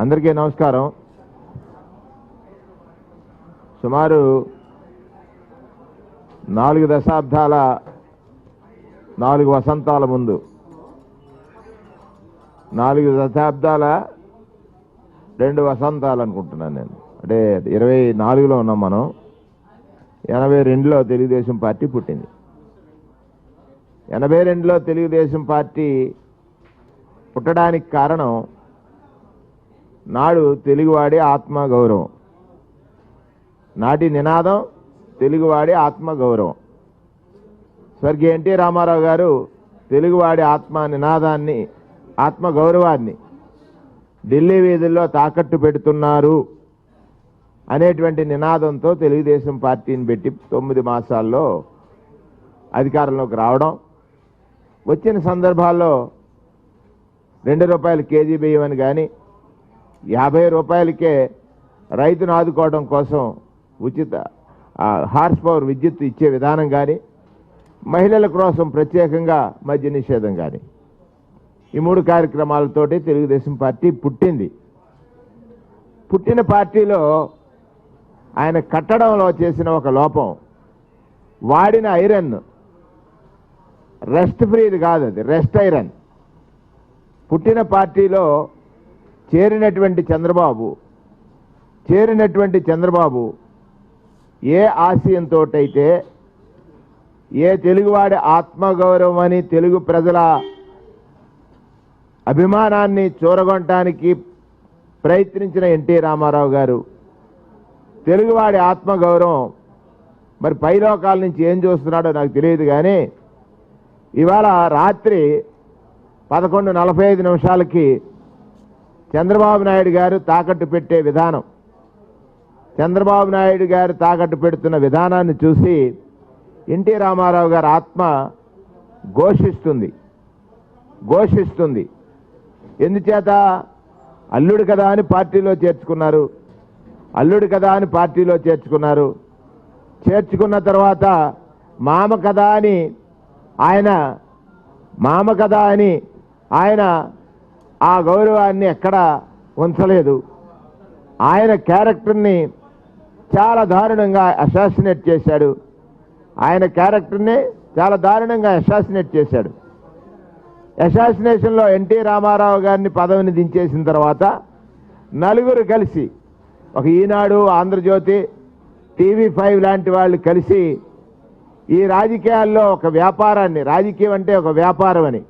అందరికీ నమస్కారం. సుమారు 4 దశాబ్దాల 4 వసంతాల ముందు 4 దశాబ్దాల 2 వసంతాలు అనుకుంటున్నాను నేను. అంటే 24లో ఉన్నాం మనం. 82లో తెలుగుదేశం పార్టీ పుట్టింది. 82లో తెలుగుదేశం పార్టీ పుట్టడానికి కారణం నాడు తెలుగువాడి ఆత్మగౌరవం. నాటి నినాదం తెలుగువాడి ఆత్మగౌరవం. స్వర్గీయ ఎన్టీ రామారావు గారు తెలుగువాడి ఆత్మ నినాదాన్ని, ఆత్మగౌరవాన్ని ఢిల్లీ వీధుల్లో తాకట్టు పెడుతున్నారు అనేటువంటి నినాదంతో తెలుగుదేశం పార్టీని పెట్టి 9 మాసాల్లో అధికారంలోకి రావడం, వచ్చిన సందర్భాల్లో 2 రూపాయల కేజీ బియ్యం అని కానీ, 50 రూపాయలకే రైతును ఆదుకోవడం కోసం ఉచిత హార్స్ పవర్ విద్యుత్ ఇచ్చే విధానం కానీ, మహిళల కోసం ప్రత్యేకంగా మద్య నిషేధం కానీ, ఈ 3 కార్యక్రమాలతోటి తెలుగుదేశం పార్టీ పుట్టింది. పుట్టిన పార్టీలో ఆయన కట్టడంలో చేసిన ఒక లోపం, వాడిన ఐరన్ రెస్ట్ ఫ్రీది కాదు, అది రెస్ట్ ఐరన్. పుట్టిన పార్టీలో చేరినటువంటి చంద్రబాబు ఏ ఆశయంతో అయితే, ఏ తెలుగువాడి ఆత్మగౌరవం అని తెలుగు ప్రజల అభిమానాన్ని చూరగొనటానికి ప్రయత్నించిన ఎన్టీ రామారావు గారు తెలుగువాడి ఆత్మగౌరవం మరి పైలోకాల నుంచి ఏం చూస్తున్నాడో నాకు తెలియదు. కానీ ఇవాళ రాత్రి 11:45 చంద్రబాబు నాయుడు గారు తాకట్టు పెట్టే విధానం, చంద్రబాబు నాయుడు గారు తాకట్టు పెడుతున్న విధానాన్ని చూసి ఎన్టీ రామారావు గారి ఆత్మ ఘోషిస్తుంది. ఎందుచేత? అల్లుడు కదా అని పార్టీలో చేర్చుకున్న తర్వాత మామ కదా అని ఆయన ఆ గౌరవాన్ని ఎక్కడా ఉంచలేదు. ఆయన క్యారెక్టర్ని చాలా దారుణంగా అసాసినేట్ చేశాడు. అసాసినేషన్లో ఎన్టీ రామారావు గారిని పదవిని దించేసిన తర్వాత నలుగురు కలిసి, ఒక ఈనాడు, ఆంధ్రజ్యోతి, TV5 లాంటి వాళ్ళు కలిసి ఈ రాజకీయాల్లో ఒక వ్యాపారాన్ని, రాజకీయం అంటే ఒక వ్యాపారం అని,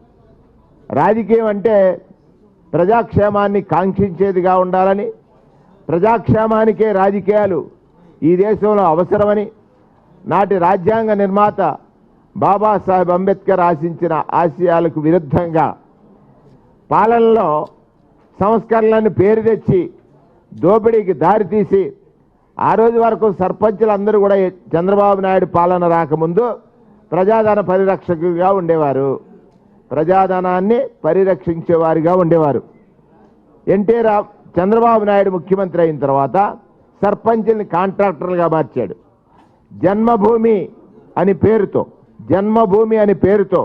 రాజకీయం అంటే ప్రజాక్షేమాన్ని కాంక్షించేదిగా ఉండాలని, ప్రజాక్షేమానికే రాజకీయాలు ఈ దేశంలో అవసరమని, నాటి రాజ్యాంగ నిర్మాత బాబాసాహెబ్ అంబేద్కర్ ఆశించిన ఆశయాలకు విరుద్ధంగా పాలనలో సంస్కరణలను పేరు తెచ్చి దోపిడీకి దారితీసి, ఆ రోజు వరకు సర్పంచులందరూ కూడా చంద్రబాబు నాయుడు పాలన రాకముందు ప్రజాధన పరిరక్షకులుగా ఉండేవారు, ప్రజాధనాన్ని పరిరక్షించేవారిగా ఉండేవారు. చంద్రబాబు నాయుడు ముఖ్యమంత్రి అయిన తర్వాత సర్పంచుల్ని కాంట్రాక్టర్లుగా మార్చాడు. జన్మభూమి అని పేరుతో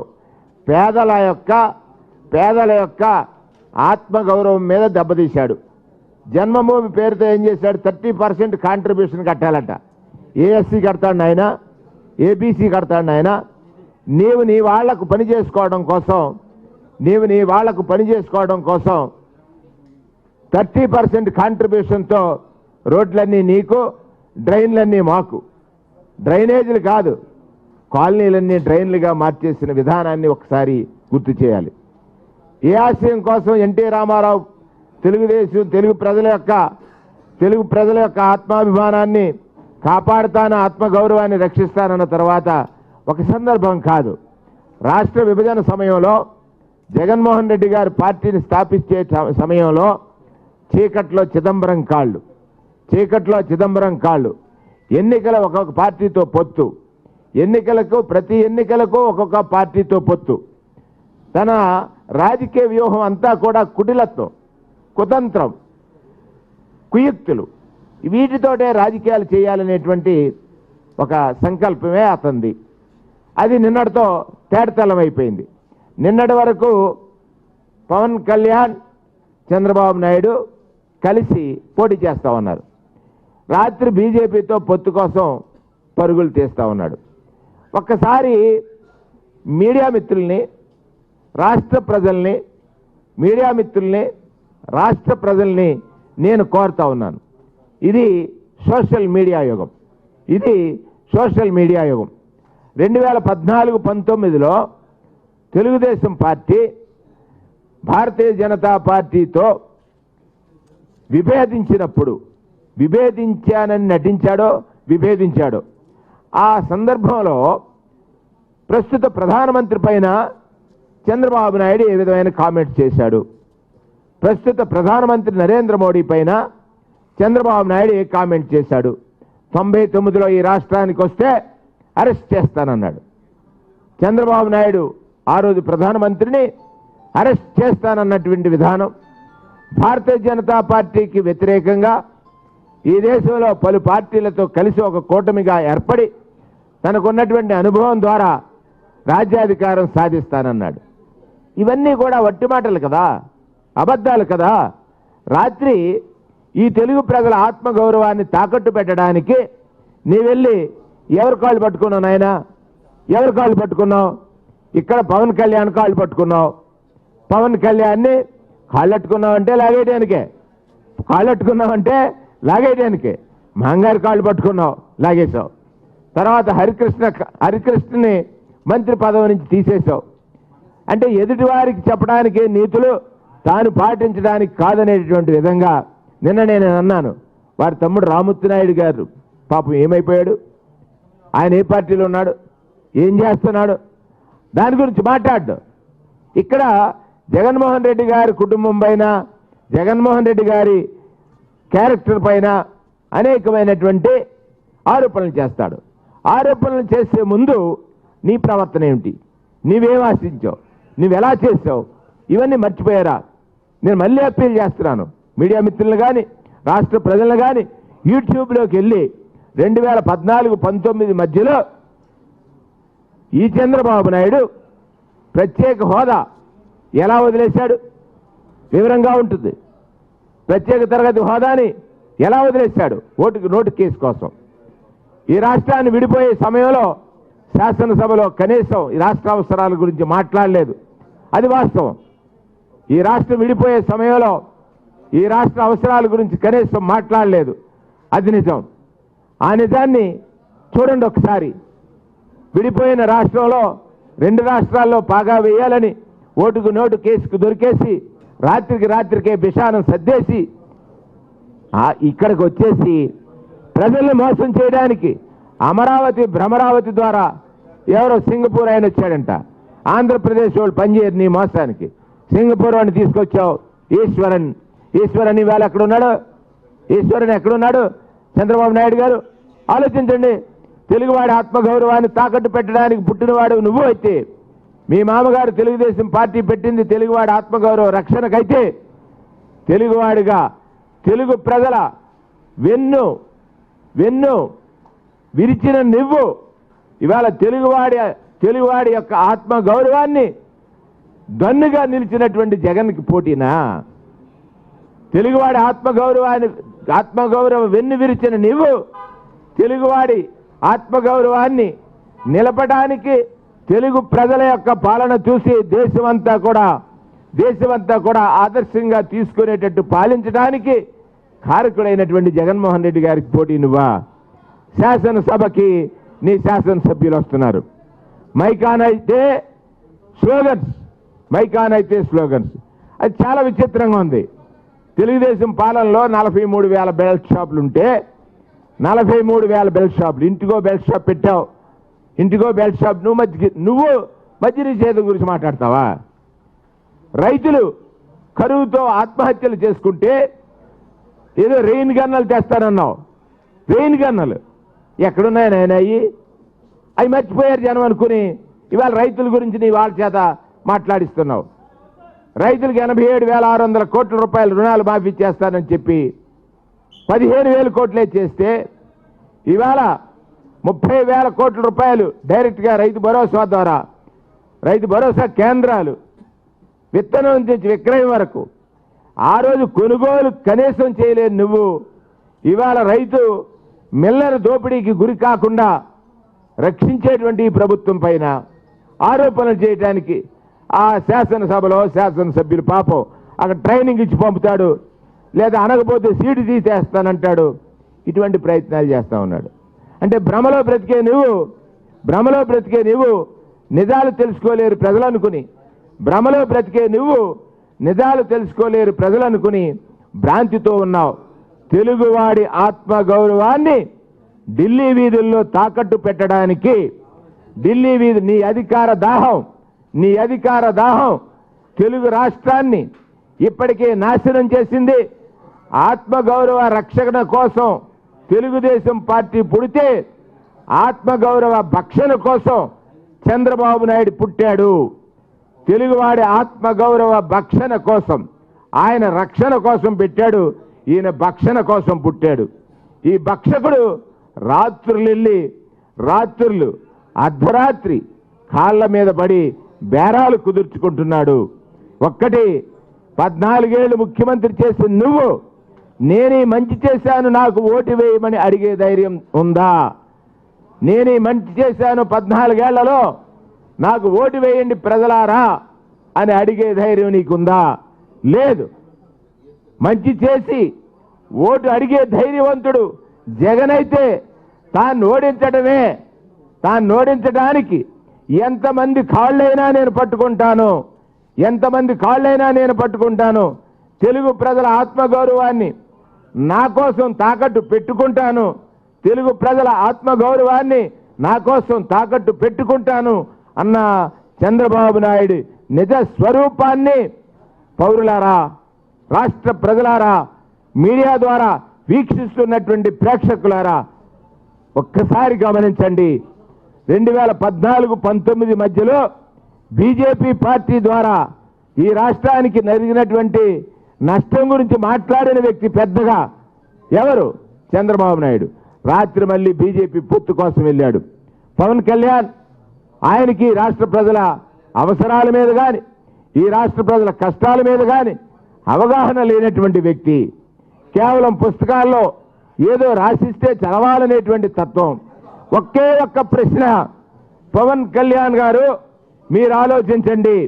పేదల యొక్క ఆత్మగౌరవం మీద దెబ్బతీశాడు. జన్మభూమి పేరుతో ఏం చేశాడు? 30% కాంట్రిబ్యూషన్ కట్టాలట. ఏఎస్సీ కడతాడు ఆయన, ఏబీసీ కడతాడు ఆయన. నీవు నీ వాళ్లకు పని చేసుకోవడం కోసం 30% కాంట్రిబ్యూషన్తో రోడ్లన్నీ నీకు, డ్రైన్లన్నీ మాకు. డ్రైనేజీలు కాదు, కాలనీలన్నీ డ్రైన్లుగా మార్చేసిన విధానాన్ని ఒకసారి గుర్తు చేయాలి. ఏ ఆశయం కోసం ఎన్టీ రామారావు తెలుగు ప్రజల యొక్క ఆత్మాభిమానాన్ని కాపాడుతాను, ఆత్మగౌరవాన్ని రక్షిస్తానన్న తర్వాత ఒక సందర్భం కాదు, రాష్ట్ర విభజన సమయంలో జగన్మోహన్ రెడ్డి గారు పార్టీని స్థాపించే సమయంలో చీకట్లో చిదంబరం కాళ్ళు, ఎన్నికల ఒక్కొక్క పార్టీతో పొత్తు, ప్రతి ఎన్నికలకు ఒక్కొక్క పార్టీతో పొత్తు. తన రాజకీయ వ్యూహం అంతా కూడా కుటిలత్వం, కుతంత్రం, కుయుక్తులు, వీటితోటే రాజకీయాలు చేయాలనేటువంటి ఒక సంకల్పమే అతనిది. అది నిన్నటితో తేటతెల్లమైపోయింది. నిన్నటి వరకు పవన్ కళ్యాణ్, చంద్రబాబు నాయుడు కలిసి పోటీ చేస్తా ఉన్నారు. రాత్రి బీజేపీతో పొత్తు కోసం పరుగులు తీస్తూ ఉన్నాడు. ఒక్కసారి మీడియా మిత్రుల్ని, రాష్ట్ర ప్రజల్ని, మీడియా మిత్రుల్ని, రాష్ట్ర ప్రజల్ని నేను కోరుతా ఉన్నాను. ఇది సోషల్ మీడియా యుగం. ఇది సోషల్ మీడియా యుగం. 2014-19లో తెలుగుదేశం పార్టీ భారతీయ జనతా పార్టీతో విభేదించానని నటించాడో విభేదించాడో ఆ సందర్భంలో ప్రస్తుత ప్రధానమంత్రి పైన చంద్రబాబు నాయుడు ఏ విధమైన కామెంట్స్ చేశాడు, ప్రస్తుత ప్రధానమంత్రి నరేంద్ర మోడీ పైన చంద్రబాబు నాయుడు ఏ కామెంట్ చేశాడు, 99లో ఈ రాష్ట్రానికి వస్తే అరెస్ట్ చేస్తానన్నాడు. చంద్రబాబు నాయుడు ఆ రోజు ప్రధానమంత్రిని అరెస్ట్ చేస్తానన్నటువంటి విధానం భారతీయ జనతా పార్టీకి వ్యతిరేకంగా ఈ దేశంలో పలు పార్టీలతో కలిసి ఒక కూటమిగా ఏర్పడి తనకున్నటువంటి అనుభవం ద్వారా రాజ్యాధికారం సాధిస్తానన్నాడు. ఇవన్నీ కూడా వట్టి మాటలు కదా, అబద్ధాలు కదా. రాత్రి ఈ తెలుగు ప్రజల ఆత్మగౌరవాన్ని తాకట్టు పెట్టడానికి నీ వెళ్ళి ఎవరి కాళ్ళు పట్టుకున్నావు నాయనా? ఎవరి కాళ్ళు పట్టుకున్నావు? ఇక్కడ పవన్ కళ్యాణ్ కాళ్ళు పట్టుకున్నావు. పవన్ కళ్యాణ్ని కాళ్ళట్టుకున్నావంటే లాగేయడానికే, కాళ్ళట్టుకున్నావంటే లాగేయడానికే. మంగారి కాళ్ళు పట్టుకున్నావు, లాగేశావు. తర్వాత హరికృష్ణని మంత్రి పదవి నుంచి తీసేశావు. అంటే ఎదుటి వారికి చెప్పడానికి నీతులు తాను పాటించడానికి కాదనేటువంటి విధంగా నిన్న నేను అన్నాను. వారి తమ్ముడు రామూర్తి నాయుడు గారు పాపం ఏమైపోయాడు? ఆయన ఏ పార్టీలో ఉన్నాడు, ఏం చేస్తున్నాడు, దాని గురించి మాట్లాడు. ఇక్కడ జగన్మోహన్ రెడ్డి గారి కుటుంబం పైన, జగన్మోహన్ రెడ్డి గారి క్యారెక్టర్ పైన అనేకమైనటువంటి ఆరోపణలు చేస్తాడు. ఆరోపణలు చేసే ముందు నీ ప్రవర్తన ఏమిటి, నీవేం ఆశించావు, నువ్వెలా చేసావు, ఇవన్నీ మర్చిపోయారా? నేను మళ్ళీ అప్పీల్ చేస్తున్నాను మీడియా మిత్రులను కానీ రాష్ట్ర ప్రజలను కానీ, యూట్యూబ్లోకి వెళ్ళి 2014-19 మధ్యలో ఈ చంద్రబాబు నాయుడు ప్రత్యేక హోదా ఎలా వదిలేశాడు వివరంగా ఉంటుంది. ప్రత్యేక తరగతి హోదాని ఎలా వదిలేశాడు నోటు కేసు కోసం. ఈ రాష్ట్రాన్ని విడిపోయే సమయంలో శాసనసభలో కనీసం ఈ రాష్ట్ర అవసరాల గురించి మాట్లాడలేదు. అది వాస్తవం. ఈ రాష్ట్రం విడిపోయే సమయంలో ఈ రాష్ట్ర అవసరాల గురించి కనీసం మాట్లాడలేదు. అది నిజం. ఆ నిజాన్ని చూడండి ఒకసారి. విడిపోయిన రాష్ట్రంలో 2 రాష్ట్రాల్లో పాగా వేయాలని నోటు కేసుకు దొరికేసి రాత్రికే బిషానం సర్దేసి ఇక్కడికి వచ్చేసి ప్రజల్ని మోసం చేయడానికి భ్రమరావతి ద్వారా ఎవరో సింగపూర్ ఆయన వచ్చాడంట. ఆంధ్రప్రదేశ్ వాళ్ళు పనిచేయరు నీ మోసానికి. సింగపూర్ వాడిని తీసుకొచ్చావు. ఈశ్వరన్ ఇవాళ ఎక్కడున్నాడు? ఈశ్వరన్ ఎక్కడున్నాడు? చంద్రబాబు నాయుడు గారు ఆలోచించండి. తెలుగువాడి ఆత్మగౌరవాన్ని తాకట్టు పెట్టడానికి పుట్టినవాడు నువ్వు అయితే, మీ మామగారు తెలుగుదేశం పార్టీ పెట్టింది తెలుగువాడి ఆత్మగౌరవ రక్షణకైతే, తెలుగువాడిగా తెలుగు ప్రజల వెన్ను విరిచిన నువ్వు ఇవాళ తెలుగువాడి యొక్క ఆత్మగౌరవాన్ని దన్నుగా నిలిచినటువంటి జగన్కి పోటీనా? తెలుగువాడి ఆత్మగౌరవం వెన్ను విరిచిన నువ్వు తెలుగువాడి ఆత్మగౌరవాన్ని నిలపడానికి, తెలుగు ప్రజల యొక్క పాలన చూసి దేశమంతా కూడా ఆదర్శంగా తీసుకునేటట్టు పాలించడానికి కారకుడైనటువంటి జగన్మోహన్ రెడ్డి గారికి పోటీ నువ్వా? శాసనసభకి నీ శాసనసభ్యులు వస్తున్నారు. మైకాన్ అయితే స్లోగన్స్. అది చాలా విచిత్రంగా ఉంది. తెలుగుదేశం పాలనలో 43,000 బెల్ట్ షాపులు ఉంటే 43,000 బెల్ట్ షాపులు, ఇంటికో బెల్ట్ షాప్ పెట్టావు. ఇంటికో బెల్ట్ షాప్. నువ్వు మద్య నిషేధం గురించి మాట్లాడతావా? రైతులు కరువుతో ఆత్మహత్యలు చేసుకుంటే ఏదో రెయిన్ గన్నలు తెస్తానన్నావు. రెయిన్ గన్నలు ఎక్కడున్నాయి నాయన? అవి మర్చిపోయారు జనం అనుకుని ఇవాళ రైతుల గురించి నీ వాళ్ళ చేత మాట్లాడిస్తున్నావు. రైతులకు 87,600 కోట్ల రూపాయల రుణాలు మాఫీ చేస్తానని చెప్పి 15,000 కోట్లే చేస్తే ఇవాళ 30,000 కోట్ల రూపాయలు డైరెక్ట్గా రైతు భరోసా ద్వారా, రైతు భరోసా కేంద్రాలు, విత్తనం నుంచి విక్రయం వరకు ఆ రోజు కొనుగోలు కనీసం చేయలేని నువ్వు ఇవాళ రైతు మిల్లర్ దోపిడీకి గురి కాకుండా రక్షించేటువంటి ఈ ప్రభుత్వం పైన ఆరోపణలు చేయడానికి ఆ శాసనసభలో శాసనసభ్యులు పాపం అక్కడ ట్రైనింగ్ ఇచ్చి పంపుతాడు, లేదా అనకపోతే సీటు తీసేస్తానంటాడు. ఇటువంటి ప్రయత్నాలు చేస్తా ఉన్నాడు. అంటే భ్రమలో బ్రతికే నువ్వు నిజాలు తెలుసుకోలేరు ప్రజలు అనుకుని, భ్రమలో బ్రతికే నువ్వు నిజాలు తెలుసుకోలేరు ప్రజలు అనుకుని భ్రాంతితో ఉన్నావు. తెలుగువాడి ఆత్మగౌరవాన్ని ఢిల్లీ వీధుల్లో తాకట్టు పెట్టడానికి నీ అధికార దాహం తెలుగు రాష్ట్రాన్ని ఇప్పటికే నాశనం చేసింది. ఆత్మగౌరవ రక్షణ కోసం తెలుగుదేశం పార్టీ పుడితే ఆత్మగౌరవ భక్షణ కోసం చంద్రబాబు నాయుడు పుట్టాడు. తెలుగువాడి ఆత్మగౌరవ భక్షణ కోసం, ఆయన రక్షణ కోసం పెట్టాడు, ఈయన భక్షణ కోసం పుట్టాడు. ఈ భక్షకుడు రాత్రులు అర్ధరాత్రి కాళ్ళ మీద పడి బేరాలు కుదుర్చుకుంటున్నాడు. 14 ఏళ్ళు ముఖ్యమంత్రి చేసిన నువ్వు నేనే మంచి చేశాను నాకు ఓటు వేయమని అడిగే ధైర్యం ఉందా? నేనే మంచి చేశాను 14 ఏళ్లలో నాకు ఓటు వేయండి ప్రజలారా అని అడిగే ధైర్యం నీకుందా? లేదు. మంచి చేసి ఓటు అడిగే ధైర్యవంతుడు జగన్ అయితే తాను ఓడించడానికి ఎంతమంది కాళ్ళైనా నేను పట్టుకుంటాను, తెలుగు ప్రజల ఆత్మగౌరవాన్ని నా కోసం తాకట్టు పెట్టుకుంటాను, తెలుగు ప్రజల ఆత్మగౌరవాన్ని నా కోసం తాకట్టు పెట్టుకుంటాను అన్న చంద్రబాబు నాయుడు నిజ స్వరూపాన్ని పౌరులారా, రాష్ట్ర ప్రజలారా, మీడియా ద్వారా వీక్షిస్తున్నటువంటి ప్రేక్షకులారా ఒక్కసారి గమనించండి. 2014-19 మధ్యలో బీజేపీ పార్టీ ద్వారా ఈ రాష్ట్రానికి జరిగినటువంటి నష్టం గురించి మాట్లాడిన వ్యక్తి పెద్దగా ఎవరు? చంద్రబాబు నాయుడు. రాత్రి మళ్ళీ బీజేపీ పొత్తు కోసం వెళ్ళాడు. పవన్ కళ్యాణ్ ఆయనకి రాష్ట్ర ప్రజల అవసరాల మీద కానీ ఈ రాష్ట్ర ప్రజల కష్టాల మీద కానీ అవగాహన లేనటువంటి వ్యక్తి. కేవలం పుస్తకాల్లో ఏదో రాసిస్తే చదవాలనేటువంటి తత్వం. ఒకే ఒక్క ప్రశ్న, పవన్ కళ్యాణ్ గారు మీరు ఆలోచించండి.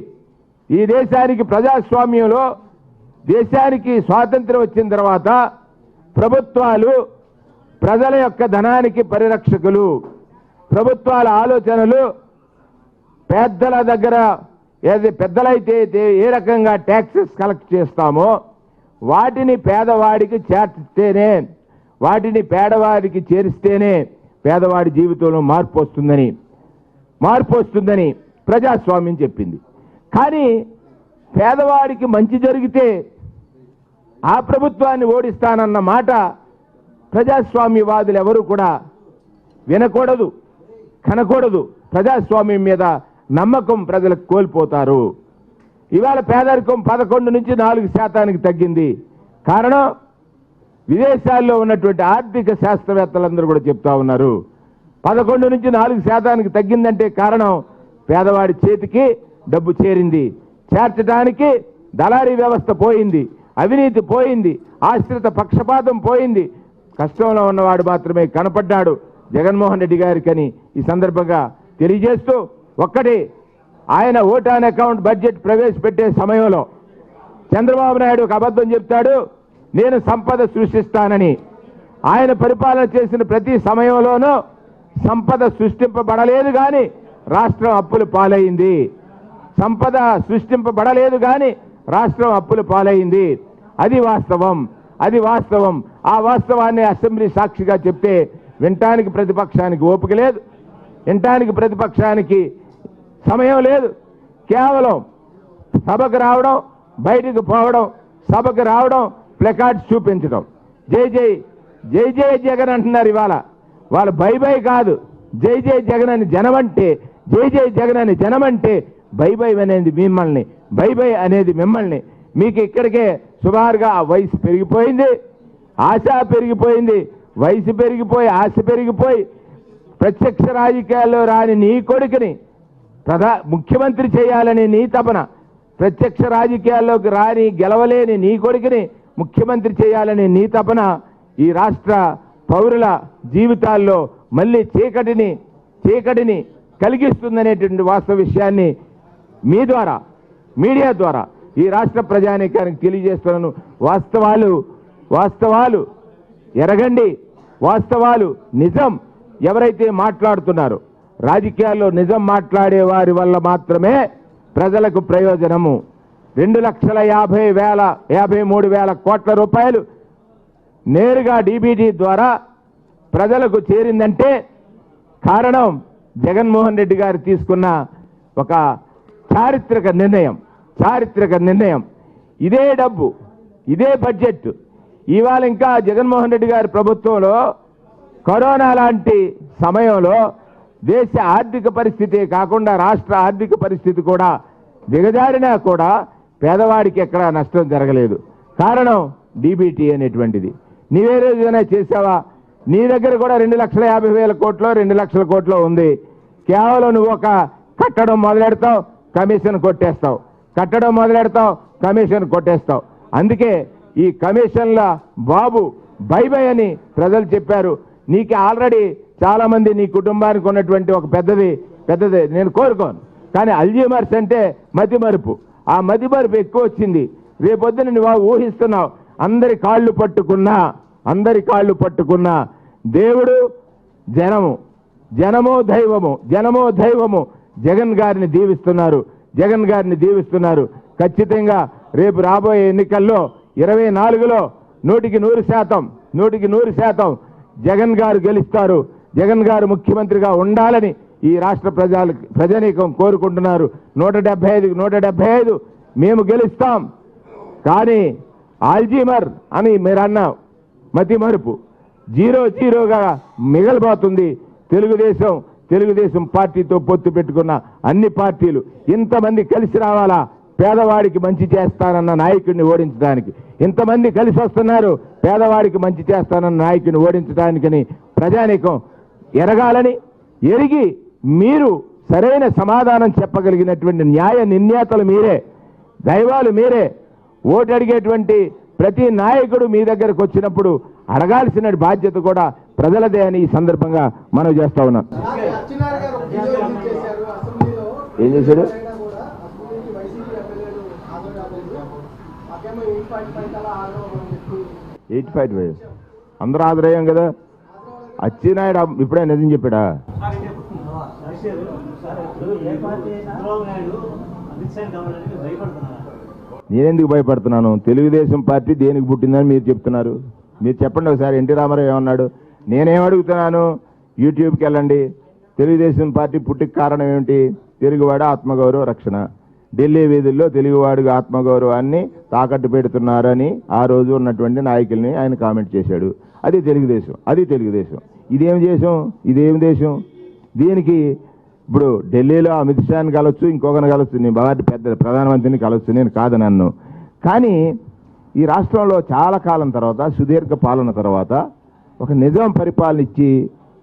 ఈ దేశానికి ప్రజాస్వామ్యంలో దేశానికి స్వాతంత్ర్యం వచ్చిన తర్వాత ప్రభుత్వాలు ప్రజల యొక్క ధనానికి పరిరక్షకులు. ప్రభుత్వాల ఆలోచనలు పెద్దల దగ్గర పెద్దలైతే ఏ రకంగా ట్యాక్సెస్ కలెక్ట్ చేస్తామో వాటిని పేదవాడికి చేరిస్తేనే పేదవాడి జీవితంలో మార్పు వస్తుందని ప్రజాస్వామ్యం చెప్పింది. కానీ పేదవాడికి మంచి జరిగితే ఆ ప్రభుత్వాన్ని ఓడిస్తానన్న మాట ప్రజాస్వామ్యవాదులు ఎవరు కూడా వినకూడదు, కనకూడదు. ప్రజాస్వామ్యం మీద నమ్మకం ప్రజలకు కోల్పోతారు. ఇవాళ పేదరికం 11 నుంచి 4% తగ్గింది. కారణం విదేశాల్లో ఉన్నటువంటి ఆర్థిక శాస్త్రవేత్తలందరూ కూడా చెప్తా ఉన్నారు. 11 నుంచి 4% తగ్గిందంటే కారణం పేదవాడి చేతికి డబ్బు చేరింది. చేర్చడానికి దళారీ వ్యవస్థ పోయింది, అవినీతి పోయింది, ఆశ్రిత పక్షపాతం పోయింది. కష్టంలో ఉన్నవాడు మాత్రమే కనపడ్డాడు జగన్మోహన్ రెడ్డి గారికని ఈ సందర్భంగా తెలియజేస్తూ, ఆయన ఓట్ ఆన్ అకౌంట్ బడ్జెట్ ప్రవేశపెట్టే సమయంలో చంద్రబాబు నాయుడు ఒక అబద్ధం చెప్తాడు, నేను సంపద సృష్టిస్తానని. ఆయన పరిపాలన చేసిన ప్రతి సమయంలోనూ సంపద సృష్టింపబడలేదు కానీ రాష్ట్రం అప్పుల పాలైంది. సంపద సృష్టింపబడలేదు కానీ రాష్ట్రం అప్పుల పాలైంది. అది వాస్తవం. ఆ వాస్తవాన్ని అసెంబ్లీ సాక్షిగా చెప్తే వినటానికి ప్రతిపక్షానికి ఓపిక లేదు, వినటానికి ప్రతిపక్షానికి సమయం లేదు. కేవలం సభకు రావడం, బయటకు పోవడం, సభకు రావడం, ప్లకార్డ్స్ చూపించడం, జై జై జగన్ అంటున్నారు. ఇవాళ వాళ్ళు బై కాదు, జై జగన్ అని జనమంటే, జై జగన్ అని జనమంటే బై అనేది మిమ్మల్ని, బై అనేది మిమ్మల్ని. మీకు ఇక్కడికే సుమారుగా వయసు పెరిగిపోయింది, ఆశ పెరిగిపోయింది. వయసు పెరిగిపోయి ఆశ పెరిగిపోయి ప్రత్యక్ష రాజకీయాల్లో రాని నీ కొడుకుని ముఖ్యమంత్రి చేయాలని నీ తపన, ప్రత్యక్ష రాజకీయాల్లోకి రాని గెలవలేని నీ కొడుకుని ముఖ్యమంత్రి చేయాలని నీ తపన ఈ రాష్ట్ర పౌరుల జీవితాల్లో మళ్ళీ చీకటిని కలిగిస్తుందనేటువంటి వాస్తవ విషయాన్ని మీ ద్వారా మీడియా ద్వారా ఈ రాష్ట్ర ప్రజానీకానికి తెలియజేస్తున్నాను. వాస్తవాలు ఎరగండి. వాస్తవాలు నిజం ఎవరైతే మాట్లాడుతున్నారో రాజకీయాల్లో నిజం మాట్లాడే వారి వల్ల మాత్రమే ప్రజలకు ప్రయోజనము. 2,53,000 కోట్ల రూపాయలు నేరుగా డీబీటీ ద్వారా ప్రజలకు చేరిందంటే కారణం జగన్మోహన్ రెడ్డి గారు తీసుకున్న ఒక చారిత్రక నిర్ణయం. ఇదే డబ్బు, ఇదే బడ్జెట్ ఇవాళ ఇంకా జగన్మోహన్ రెడ్డి గారి ప్రభుత్వంలో కరోనా లాంటి సమయంలో దేశ ఆర్థిక పరిస్థితి కాకుండా రాష్ట్ర ఆర్థిక పరిస్థితి కూడా దిగజారినా కూడా పేదవాడికి ఎక్కడా నష్టం జరగలేదు. కారణం డీబీటీ అనేటువంటిది. నీవే రోజునే చేసావా? నీ దగ్గర కూడా 2,50,000 కోట్లు 2 లక్షల కోట్లు ఉంది. కేవలం నువ్వు ఒక కట్టడం మొదలెడతావు, కమిషన్ కొట్టేస్తావు, కట్టడం మొదలెడతావు, కమిషన్ కొట్టేస్తావు. అందుకే ఈ కమిషన్ల బాబు బై అని ప్రజలు చెప్పారు. నీకు ఆల్రెడీ చాలా మంది నీ కుటుంబానికి ఉన్నటువంటి ఒక పెద్దది నేను కోరుకోను. కానీ అల్జీమర్స్ అంటే మతిమరుపు. ఆ మతిమరుపు ఎక్కువ వచ్చింది. రేపొద్దున నువ్వు ఊహిస్తున్నావు. అందరి కాళ్ళు పట్టుకున్న దేవుడు జనమో దైవము జగన్ గారిని దీవిస్తున్నారు. ఖచ్చితంగా రేపు రాబోయే ఎన్నికల్లో 24లో 100% జగన్ గారు గెలుస్తారు. జగన్ గారు ముఖ్యమంత్రిగా ఉండాలని ఈ రాష్ట్ర ప్రజానీకం కోరుకుంటున్నారు. 175 మేము గెలుస్తాం. కానీ ఆల్జీమర్ అని మీరు అన్న మతిమరుపు 0-0గా మిగలబోతుంది. తెలుగుదేశం పార్టీతో పొత్తు పెట్టుకున్న అన్ని పార్టీలు ఇంతమంది కలిసి రావాలా పేదవాడికి మంచి చేస్తానన్న నాయకుడిని ఓడించడానికి. ఇంతమంది కలిసి వస్తున్నారు పేదవాడికి మంచి చేస్తానన్న నాయకుడిని ఓడించడానికని ప్రజానీకం ఎరగాలని, ఎరిగి మీరు సరైన సమాధానం చెప్పగలిగినటువంటి న్యాయ నిర్ణేతలు మీరే, దైవాలు మీరే. ఓటు అడిగేటువంటి ప్రతి నాయకుడు మీ దగ్గరకు వచ్చినప్పుడు అడగాల్సిన బాధ్యత కూడా ప్రజలదే అని ఈ సందర్భంగా మనం చేస్తా ఉన్నాం. ఏం చేశాడు? 85 అందరూ ఆదరయ్యాం కదా. అచ్చినాయుడు ఇప్పుడే నిజం చెప్పాడా? నేనెందుకు భయపడుతున్నాను? తెలుగుదేశం పార్టీ దేనికి పుట్టిందని మీరు చెప్తున్నారు. మీరు చెప్పండి ఒకసారి. ఎన్టీ రామారావు ఏమన్నాడు? నేనేం అడుగుతున్నాను? యూట్యూబ్కి వెళ్ళండి. తెలుగుదేశం పార్టీ పుట్టికి కారణం ఏమిటి? తెలుగువాడు ఆత్మగౌరవ రక్షణ. ఢిల్లీ వీధుల్లో తెలుగువాడికి ఆత్మగౌరవాన్ని తాకట్టు పెడుతున్నారని ఆ రోజు ఉన్నటువంటి నాయకుల్ని ఆయన కామెంట్ చేశాడు. అది తెలుగుదేశం. ఇదేం దేశం? దీనికి ఇప్పుడు ఢిల్లీలో అమిత్ షాని కలవచ్చు, ఇంకొకరిని కలవచ్చు, నేను బాగా పెద్ద ప్రధానమంత్రిని కలవచ్చు, నేను కాదనన్ను. కానీ ఈ రాష్ట్రంలో చాలా కాలం తర్వాత, సుదీర్ఘ పాలన తర్వాత ఒక నిజాం పరిపాలన ఇచ్చి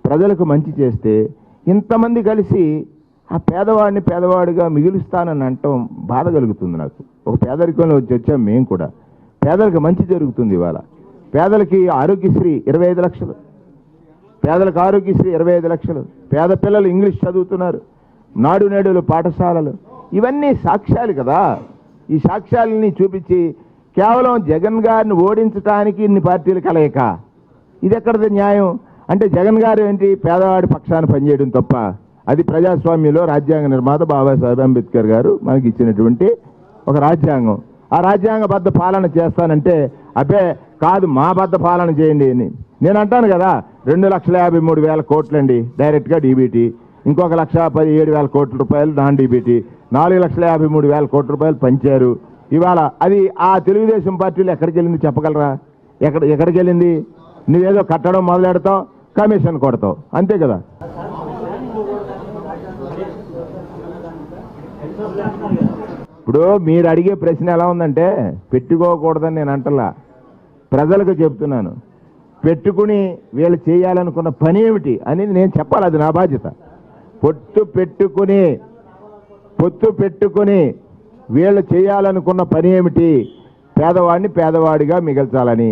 ప్రజలకు మంచి చేస్తే ఇంతమంది కలిసి ఆ పేదవాడిగా మిగులుస్తానని అంటాం బాధ కలుగుతుంది నాకు. ఒక పేదరికంలో వచ్చాం మేము కూడా. పేదలకు మంచి జరుగుతుంది ఇవాళ. పేదలకి ఆరోగ్యశ్రీ 25 లక్షలు, పేదలకు ఆరోగ్యశ్రీ 25 లక్షలు, పేద పిల్లలు ఇంగ్లీష్ చదువుతున్నారు, నాడు నేడులు పాఠశాలలు, ఇవన్నీ సాక్ష్యాలు కదా. ఈ సాక్ష్యాలని చూపించి కేవలం జగన్ గారిని ఓడించడానికి ఇన్ని పార్టీలు కలయిక, ఇది ఎక్కడిది న్యాయం? అంటే జగన్ గారు ఏంటి? పేదవాడి పక్షాన పనిచేయడం తప్ప. అది ప్రజాస్వామ్యంలో రాజ్యాంగ నిర్మాత బాబాసాహెబ్ అంబేద్కర్ గారు మనకి ఇచ్చినటువంటి ఒక రాజ్యాంగం. ఆ రాజ్యాంగబద్ధ పాలన చేస్తానంటే అబ్బే కాదు, మా బద్ధ పాలన చేయండి అని నేను అంటాను కదా. 2,53,000 కోట్లండి డైరెక్ట్గా డీబీటీ, ఇంకొక 1,17,000 కోట్ల రూపాయలు నాన్ డీబీటీ, 4,53,000 కోట్ల రూపాయలు పంచారు. ఇవాళ అది ఆ తెలుగుదేశం పార్టీలు ఎక్కడికి వెళ్ళింది చెప్పగలరా? ఎక్కడికి వెళ్ళింది? నువ్వేదో కట్టడం మొదలెడతావు, కమిషన్ కొడతావు, అంతే కదా. ఇప్పుడు మీరు అడిగే ప్రశ్న ఎలా ఉందంటే, పెట్టుకోకూడదని నేను అంటలా, ప్రజలకు చెప్తున్నాను. పెట్టుకుని వీళ్ళు చేయాలనుకున్న పని ఏమిటి అని నేను చెప్పాలి, అది నా బాధ్యత. పొత్తు పెట్టుకుని వీళ్ళు చేయాలనుకున్న పని ఏమిటి? పేదవాడిని పేదవాడిగా మిగల్చాలని.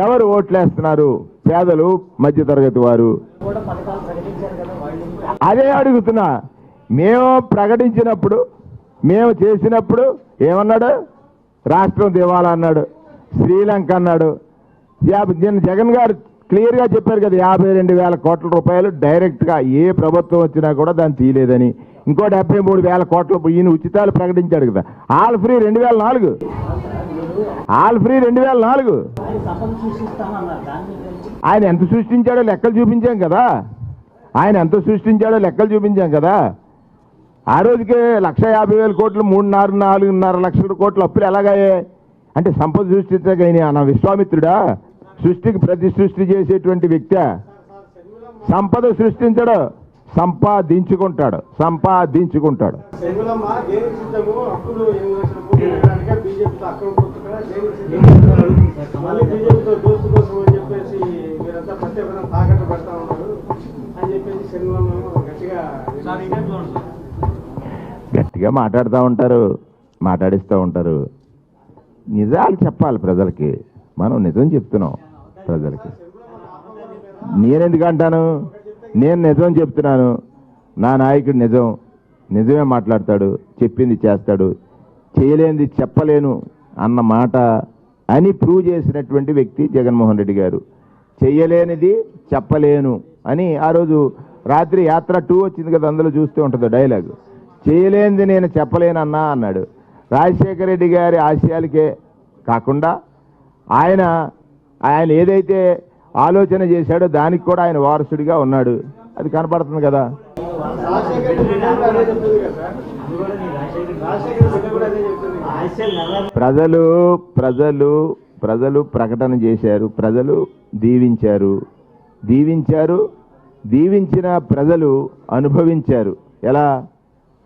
ఎవరు ఓట్లేస్తున్నారు? పేదలు, మధ్యతరగతి వారు. అదే అడుగుతున్నా. మేము ప్రకటించినప్పుడు, మేము చేసినప్పుడు ఏమన్నాడు? రాష్ట్రం దివాలా అన్నాడు, శ్రీలంక అన్నాడు. నేను జగన్ గారు క్లియర్గా చెప్పారు కదా, 52,000 కోట్ల రూపాయలు డైరెక్ట్గా ఏ ప్రభుత్వం వచ్చినా కూడా దాన్ని తీయలేదని. ఇంకో 73,000 కోట్ల ఈయన ఉచితాలు ప్రకటించాడు కదా. All free 2004, all free 2004. ఆయన ఎంత సృష్టించాడో లెక్కలు చూపించాం కదా. ఆయన ఎంత సృష్టించాడో లెక్కలు చూపించాం కదా. ఆ రోజుకే 150,000 కోట్లు, 3.5 లక్షల కోట్ల అప్పులు ఎలాగయ్యాయి అంటే సంపద సృష్టించగైనా అన్న విశ్వామిత్రుడా? సృష్టికి ప్రతి సృష్టి చేసేటువంటి వ్యక్తి. సంపద సృష్టించడు, సంపాదించుకుంటాడు. సంపాదించుకుంటాడు. గట్టిగా మాట్లాడుతూ ఉంటారు, మాట్లాడిస్తూ ఉంటారు. నిజాలు చెప్పాలి ప్రజలకి. మనం నిజం చెప్తున్నాం ప్రజలకి. నేనెందుకు అంటాను? నేను నిజం చెప్తున్నాను. నా నాయకుడు నిజమే మాట్లాడతాడు, చెప్పింది చేస్తాడు, చేయలేనిది చెప్పలేను అన్న మాట అని ప్రూవ్ చేసినటువంటి వ్యక్తి జగన్మోహన్ రెడ్డి గారు. చేయలేనిది చెప్పలేను అని ఆ రోజు రాత్రి యాత్ర 2 వచ్చింది కదా, అందులో చూస్తూ ఉంటుంది డైలాగ్. చేయలేనిది నేను చెప్పలేనన్నా అన్నాడు. రాజశేఖర రెడ్డి గారి ఆశయాలకే కాకుండా ఆయన ఏదైతే ఆలోచన చేశాడో దానికి కూడా ఆయన వారసుడిగా ఉన్నాడు. అది కనపడుతుంది కదా. ప్రజలు ప్రకటన చేశారు, ప్రజలు దీవించిన ప్రజలు అనుభవించారు. ఎలా?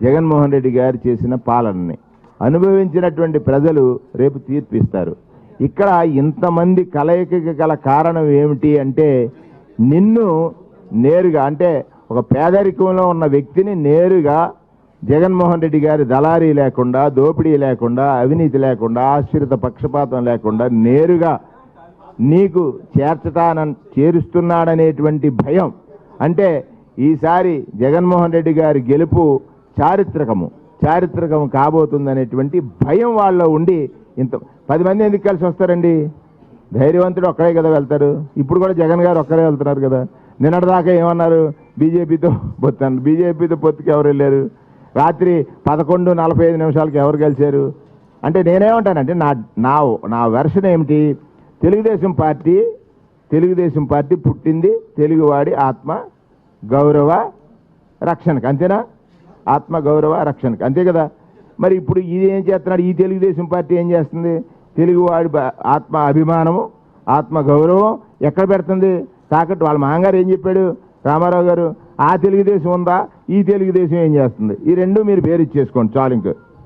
జగన్మోహన్ రెడ్డి గారు చేసిన పాలనని అనుభవించినటువంటి ప్రజలు రేపు తీర్పిస్తారు. ఇక్కడ ఇంతమంది కలయికకి గల కారణం ఏమిటి అంటే, నిన్ను నేరుగా అంటే ఒక పేదరికంలో ఉన్న వ్యక్తిని నేరుగా జగన్మోహన్ రెడ్డి గారి దళారీ లేకుండా, దోపిడీ లేకుండా, అవినీతి లేకుండా, ఆశ్రిత పక్షపాతం లేకుండా నేరుగా నీకు చేరుస్తున్నాడనేటువంటి భయం. అంటే ఈసారి జగన్మోహన్ రెడ్డి గారి గెలుపు చారిత్రకము కాబోతుందనేటువంటి భయం వాళ్ళలో ఉండి ఇంత 10 మంది ఎందుకు కలిసి వస్తారండి? ధైర్యవంతుడు ఒక్కడే కదా వెళ్తారు. ఇప్పుడు కూడా జగన్ గారు ఒక్కరే వెళ్తున్నారు కదా. నిన్నటిదాకా ఏమన్నారు? బీజేపీతో పొత్తుకి ఎవరు వెళ్ళారు? రాత్రి 11:45 ఎవరు కలిశారు? అంటే నేనేమంటానంటే నా వెర్షన్ ఏమిటి? తెలుగుదేశం పార్టీ పుట్టింది తెలుగువాడి ఆత్మ గౌరవ రక్షణకు, అంతేనా? ఆత్మ గౌరవ రక్షణకు, అంతే కదా. మరి ఇప్పుడు ఇది ఏం చేస్తున్నాడు? ఈ తెలుగుదేశం పార్టీ ఏం చేస్తుంది? తెలుగువాడి ఆత్మ అభిమానము, ఆత్మ గౌరవం ఎక్కడ పెడుతుంది? తాకట్టు. వాళ్ళ మాంగారు ఏం చెప్పాడు రామారావు గారు? ఆ తెలుగుదేశం ఉందా, ఈ తెలుగుదేశం ఏం చేస్తుంది? ఈ రెండు మీరు పేరు ఇచ్చేసుకోండి చాలు. ఇంక